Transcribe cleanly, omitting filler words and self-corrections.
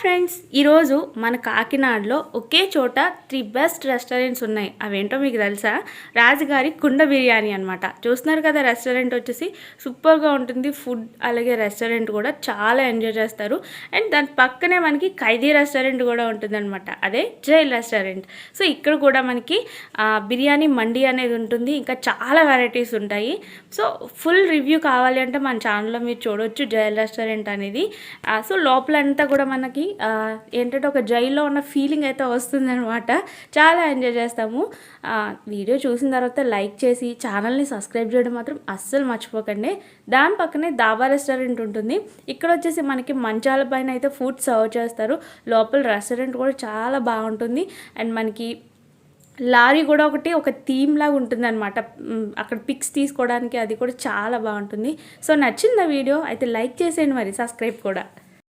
Friends, ఈరోజు మన కాకినాడలో ఒకే చోట 3 బెస్ట్ రెస్టారెంట్స్ ఉన్నాయి. అవేంటో మీకు తెలుసా? రాజుగారి కుండ బిర్యానీ అనమాట. చూస్తున్నారు కదా, రెస్టారెంట్ వచ్చేసి సూపర్గా ఉంటుంది. ఫుడ్ అలాగే రెస్టారెంట్ కూడా చాలా ఎంజాయ్ చేస్తారు. అండ్ దాని పక్కనే మనకి ఖైదీ రెస్టారెంట్ కూడా ఉంటుందన్నమాట. అదే జైల్ రెస్టారెంట్. సో ఇక్కడ కూడా మనకి బిర్యానీ మండి అనేది ఉంటుంది. ఇంకా చాలా వెరైటీస్ ఉంటాయి. సో ఫుల్ రివ్యూ కావాలి అంటే మన ఛానల్లో మీరు చూడవచ్చు జైల్ రెస్టారెంట్ అనేది. సో లోపలంతా కూడా మనకి ఏంటంటే ఒక జైల్లో ఉన్న ఫీలింగ్ అయితే వస్తుందన్నమాట. చాలా ఎంజాయ్ చేస్తాము. వీడియో చూసిన తర్వాత లైక్ చేసి ఛానల్ని సబ్స్క్రైబ్ చేయడం మాత్రం అస్సలు మర్చిపోకండి. దాని పక్కనే దాబా రెస్టారెంట్ ఉంటుంది. ఇక్కడ వచ్చేసి మనకి మంచాల పైన అయితే ఫుడ్ సర్వ్ చేస్తారు. లోపల రెస్టారెంట్ కూడా చాలా బాగుంటుంది. అండ్ మనకి లారీ కూడా ఒక థీమ్ లాగా ఉంటుంది అనమాట. అక్కడ పిక్స్ తీసుకోవడానికి అది కూడా చాలా బాగుంటుంది. సో నచ్చింది వీడియో అయితే లైక్ చేసేయండి, మరి సబ్స్క్రైబ్ కూడా.